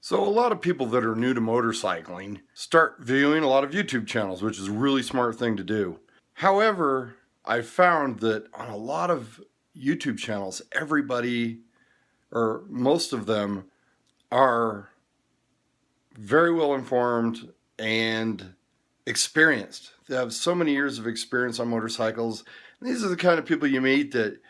So a lot of people that are new to motorcycling start viewing a lot of YouTube channels, which is a really smart thing to do. However, I found that on a lot of YouTube channels, everybody or most of them are very well informed and experienced. They have so many years of experience on motorcycles. And these are the kind of people you meet that,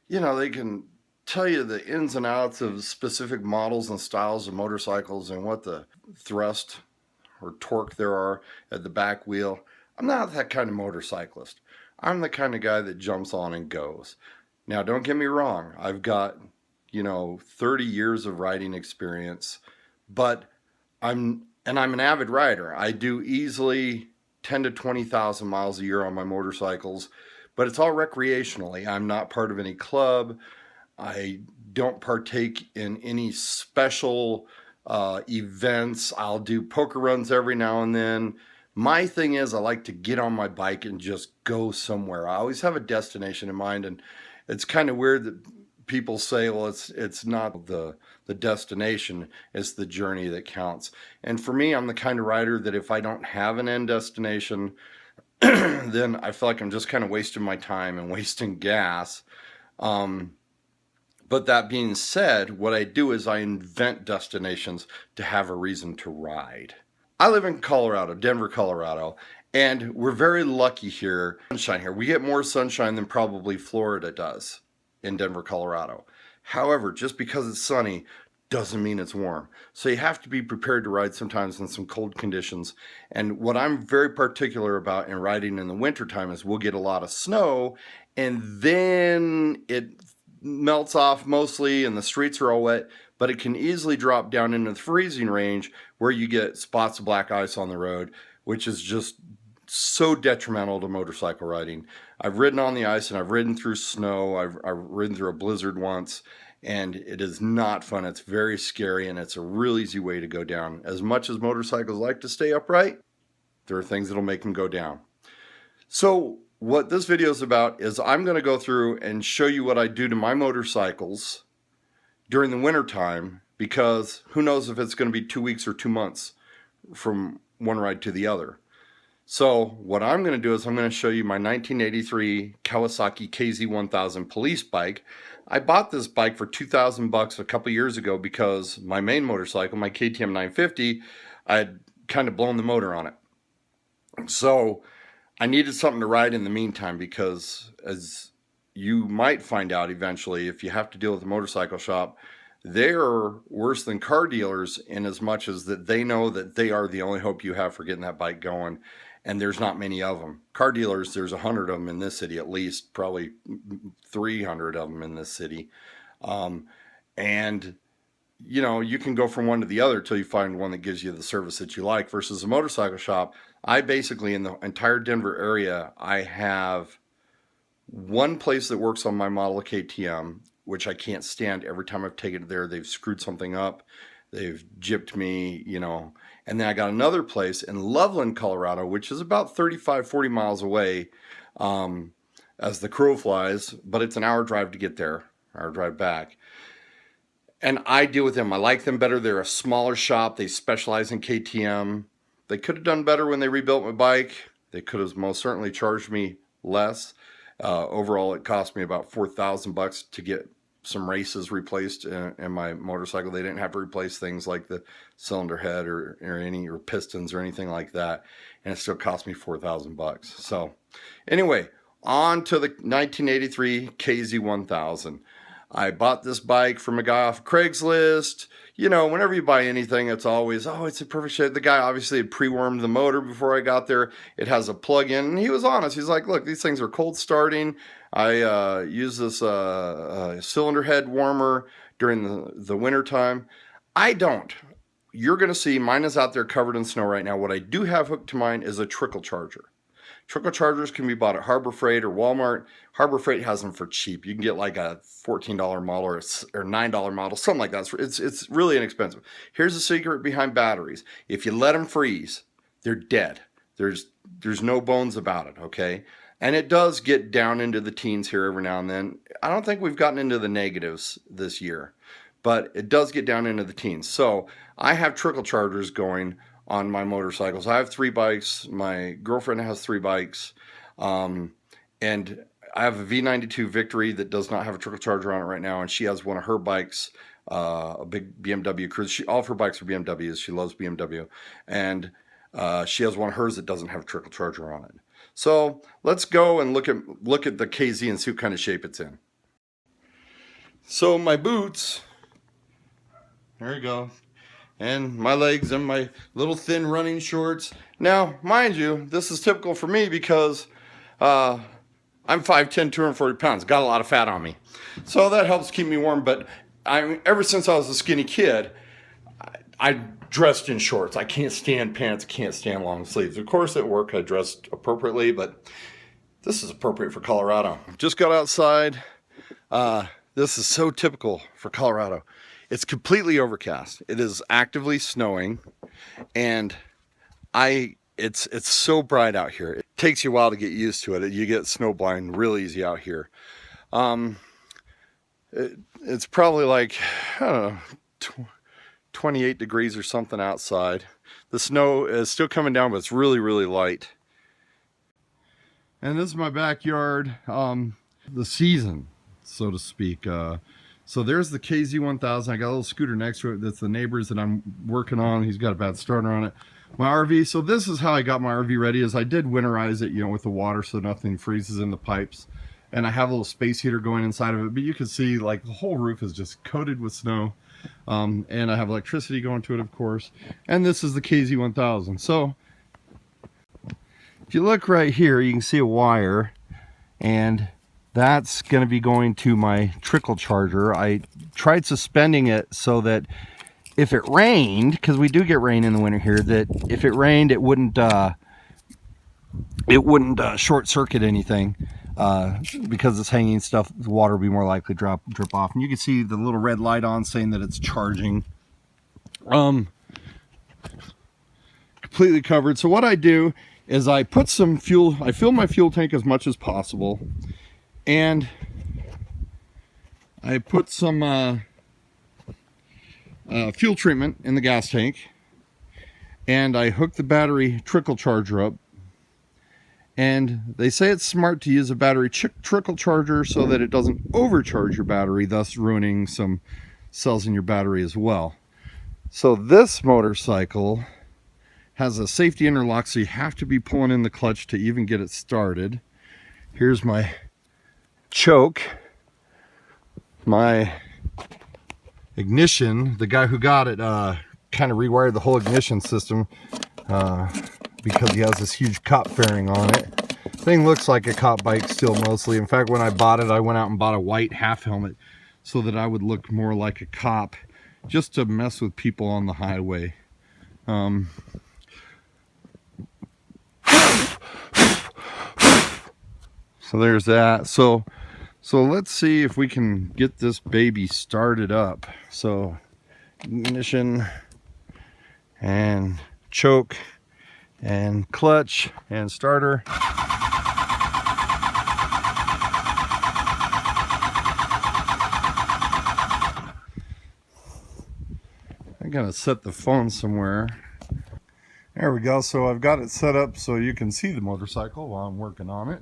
they can tell you the ins and outs of specific models and styles of motorcycles and what the thrust or torque there are at the back wheel. I'm not that kind of motorcyclist. I'm the kind of guy that jumps on and goes. Now, don't get me wrong. I've got, 30 years of riding experience, but I'm an avid rider. I do easily 10 to 20,000 miles a year on my motorcycles, but it's all recreationally. I'm not part of any club. I don't partake in any special events. I'll do poker runs every now and then. My thing is, I like to get on my bike and just go somewhere. I always have a destination in mind, and it's kind of weird that people say, well, it's not the destination, it's the journey that counts. And for me, I'm the kind of rider that if I don't have an end destination, then I feel like I'm just kind of wasting my time and wasting gas. But that being said, what I do is I invent destinations to have a reason to ride. I live in Colorado, Denver, Colorado, and we're very lucky here. Sunshine here. We get more sunshine than probably Florida does in Denver, Colorado. However, just because it's sunny doesn't mean it's warm. So you have to be prepared to ride sometimes in some cold conditions. And what I'm very particular about in riding in the wintertime is we'll get a lot of snow and then it melts off mostly and the streets are all wet, but it can easily drop down into the freezing range where you get spots of black ice on the road, which is just so detrimental to motorcycle riding. I've ridden on the ice and I've ridden through snow. I've ridden through a blizzard once, and it is not fun. It's very scary, and it's a real easy way to go down. As much as motorcycles like to stay upright, there are things that'll make them go down. So what this video is about is I'm going to go through and show you what I do to my motorcycles during the winter time, because who knows if it's going to be 2 weeks or 2 months from one ride to the other. So what I'm going to do is I'm going to show you my 1983 Kawasaki KZ1000 police bike. I bought this bike for $2,000 a couple years ago because my main motorcycle, my KTM 950, I had kind of blown the motor on it. So I needed something to ride in the meantime because, as you might find out eventually, if you have to deal with a motorcycle shop, they're worse than car dealers in as much as that they know that they are the only hope you have for getting that bike going, and there's not many of them. Car dealers, there's 100 of them in this city, at least probably 300 of them in this city. And you can go from one to the other till you find one that gives you the service that you like. Versus a motorcycle shop, I basically, in the entire Denver area, I have one place that works on my model KTM, which I can't stand. Every time I've taken it there, they've screwed something up. They've gypped me, And then I got another place in Loveland, Colorado, which is about 35, 40 miles away, as the crow flies, but it's an hour drive to get there, hour drive back. And I deal with them. I like them better. They're a smaller shop. They specialize in KTM. They could have done better when they rebuilt my bike. They could have most certainly charged me less. Overall, it cost me about $4,000 to get some races replaced in my motorcycle. They didn't have to replace things like the cylinder head or pistons or anything like that, and it still cost me $4,000. So, anyway, on to the 1983 KZ1000. I bought this bike from a guy off Craigslist. Whenever you buy anything, it's always, it's in perfect shape. The guy obviously had pre-warmed the motor before I got there. It has a plug-in, and he was honest. He's like, look, these things are cold starting. I use this cylinder head warmer during the winter time. I don't. You're going to see mine is out there covered in snow right now. What I do have hooked to mine is a trickle charger. Trickle chargers can be bought at Harbor Freight or Walmart. Harbor Freight has them for cheap. You can get like a $14 model or $9 model, something like that. It's really inexpensive. Here's the secret behind batteries. If you let them freeze, they're dead. There's no bones about it, okay? And it does get down into the teens here every now and then. I don't think we've gotten into the negatives this year. but it does get down into the teens. So I have trickle chargers going on my motorcycles. I have 3 bikes. My girlfriend has 3 bikes. And I have a V92 Victory that does not have a trickle charger on it right now, and she has one of her bikes, a big BMW Cruze. All of her bikes are BMWs. She loves BMW, and she has one of hers that doesn't have a trickle charger on it. So let's go and look at the KZ and see what kind of shape it's in. So my boots, there you go, and my legs and my little thin running shorts. Now, mind you, this is typical for me because I'm 5'10", 240 pounds, got a lot of fat on me. So that helps keep me warm, but ever since I was a skinny kid, I dressed in shorts. I can't stand pants, can't stand long sleeves. Of course at work I dressed appropriately, but this is appropriate for Colorado. Just got outside. This is so typical for Colorado. It's completely overcast. It is actively snowing, and it's so bright out here. It takes you a while to get used to it. You get snowblind real easy out here. It's probably like, I don't know, 28 degrees or something outside. The snow is still coming down, but it's really, really light. And this is my backyard, the season, so to speak. So there's the KZ1000. I got a little scooter next to it. That's the neighbor's that I'm working on. He's got a bad starter on it. My RV, so this is how I got my RV ready, is I did winterize it, with the water so nothing freezes in the pipes. And I have a little space heater going inside of it, but you can see like the whole roof is just coated with snow. And I have electricity going to it, of course. And this is the KZ1000. So if you look right here, you can see a wire, and that's going to be going to my trickle charger. I tried suspending it so that if it rained, because we do get rain in the winter here, that if it rained, it wouldn't short circuit anything, because it's hanging stuff. The water will be more likely to drip off. And you can see the little red light on saying that it's charging. Completely covered. So what I do is I put some fuel. I fill my fuel tank as much as possible, and I put some fuel treatment in the gas tank, and I hook the battery trickle charger up. And they say it's smart to use a battery trickle charger so that it doesn't overcharge your battery, thus ruining some cells in your battery as well. So this motorcycle has a safety interlock, so you have to be pulling in the clutch to even get it started. Here's my choke, my ignition. The guy who got it kind of rewired the whole ignition system because he has this huge cop fairing on it. Thing looks like a cop bike still mostly. In fact, when I bought it, I went out and bought a white half helmet so that I would look more like a cop, just to mess with people on the highway. So there's that. So let's see if we can get this baby started up. So ignition and choke and clutch and starter. I'm gonna set the phone somewhere. There we go. So I've got it set up so you can see the motorcycle while I'm working on it.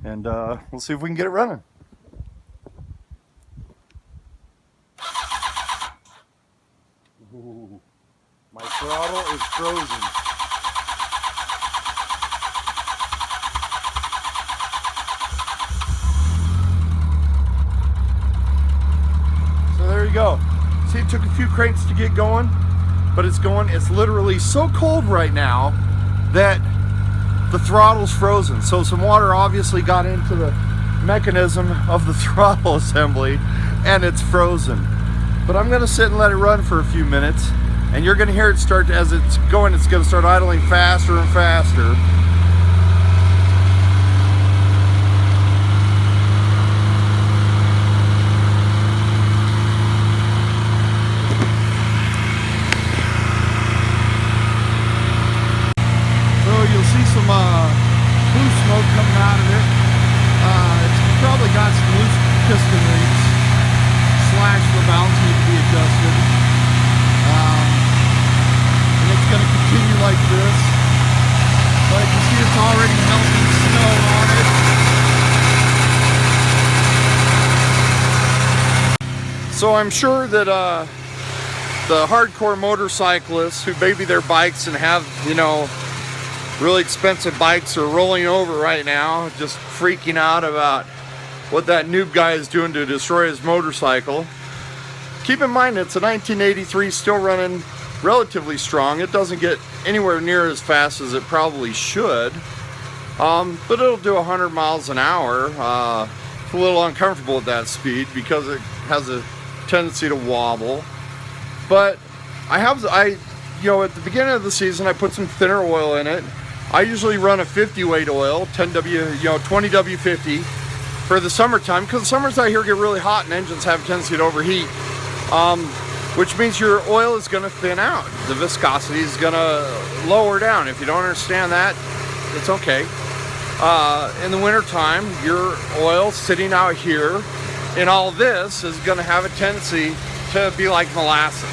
And we'll see if we can get it running. Ooh, my throttle is frozen. So there you go. See, it took a few cranks to get going, but it's going. It's literally so cold right now that the throttle's frozen. So some water obviously got into the mechanism of the throttle assembly, and it's frozen. But I'm gonna sit and let it run for a few minutes, and you're gonna hear it start. As it's going, it's gonna start idling faster and faster. See some blue smoke coming out of it. It's probably got some loose piston rings / the balancing It's already melting snow on it. So I'm sure that the hardcore motorcyclists who baby their bikes and have, you know, really expensive bikes are rolling over right now, just freaking out about what that noob guy is doing to destroy his motorcycle. Keep in mind it's a 1983, still running relatively strong. It doesn't get anywhere near as fast as it probably should, but it'll do 100 miles an hour. It's a little uncomfortable at that speed because it has a tendency to wobble. But you know, at the beginning of the season, I put some thinner oil in it. I usually run a 50 weight oil, 20W50 for the summertime, because the summers out here get really hot and engines have a tendency to overheat, which means your oil is going to thin out. The viscosity is going to lower down. If you don't understand that, it's okay. In the wintertime, your oil sitting out here in all this is going to have a tendency to be like molasses.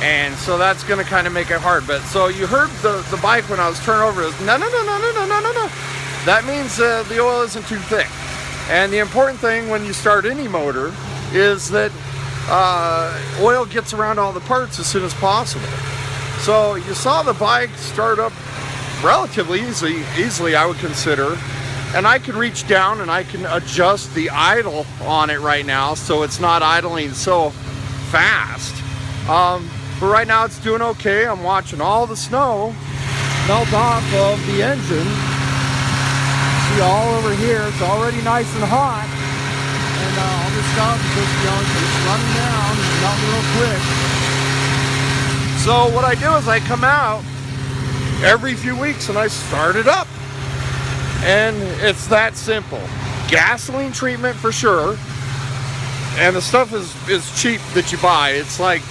And so that's going to kind of make it hard. But so you heard the bike when I was turning over, it was no. That means the oil isn't too thick. And the important thing when you start any motor is that oil gets around all the parts as soon as possible. So you saw the bike start up relatively easily I would consider. And I can reach down and I can adjust the idle on it right now so it's not idling so fast. But right now it's doing okay. I'm watching all the snow melt off of the engine. See all over here, it's already nice and hot. And all this stuff is just, you know, it's running down, melting real quick. So what I do is I come out every few weeks and I start it up. And it's that simple. Gasoline treatment for sure. And the stuff is cheap that you buy. It's like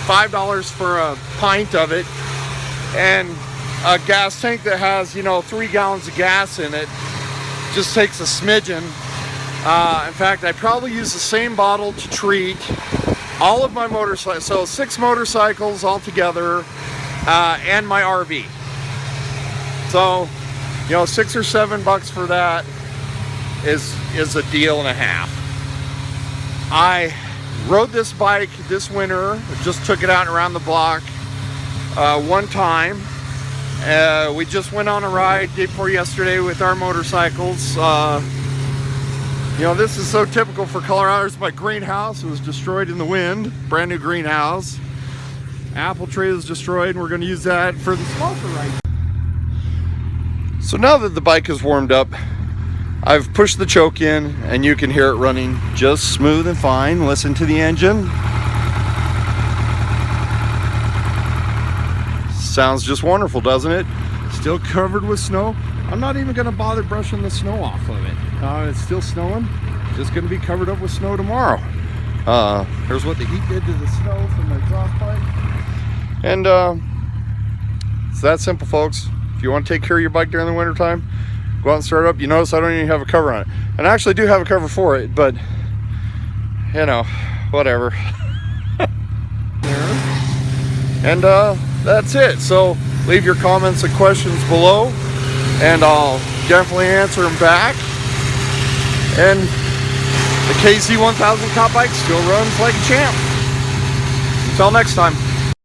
$5 for a pint of it, and a gas tank that has, you know, 3 gallons of gas in it just takes a smidgen. In fact, I probably use the same bottle to treat all of my motorcycles, so 6 motorcycles altogether, and my RV. So, you know, $6 or $7 for that is a deal and a half. I rode this bike this winter, just took it out around the block one time. We just went on a ride day before yesterday with our motorcycles. You know, this is so typical for Colorado. It's my greenhouse. It was destroyed in the wind. Brand new greenhouse. Apple tree was destroyed, and we're going to use that for the smoker ride. So now that the bike is warmed up, I've pushed the choke in and you can hear it running just smooth and fine. Listen to the engine. Sounds just wonderful, doesn't it? Still covered with snow. I'm not even going to bother brushing the snow off of it. It's still snowing. Just going to be covered up with snow tomorrow. Here's what the heat did to the snow from the exhaust pipe. And it's that simple, folks. If you want to take care of your bike during the wintertime, go out and start it up. You notice I don't even have a cover on it. And I actually do have a cover for it, but, you know, whatever. And that's it. So leave your comments and questions below, and I'll definitely answer them back. And the KZ1000 Cop Bike still runs like a champ. Until next time.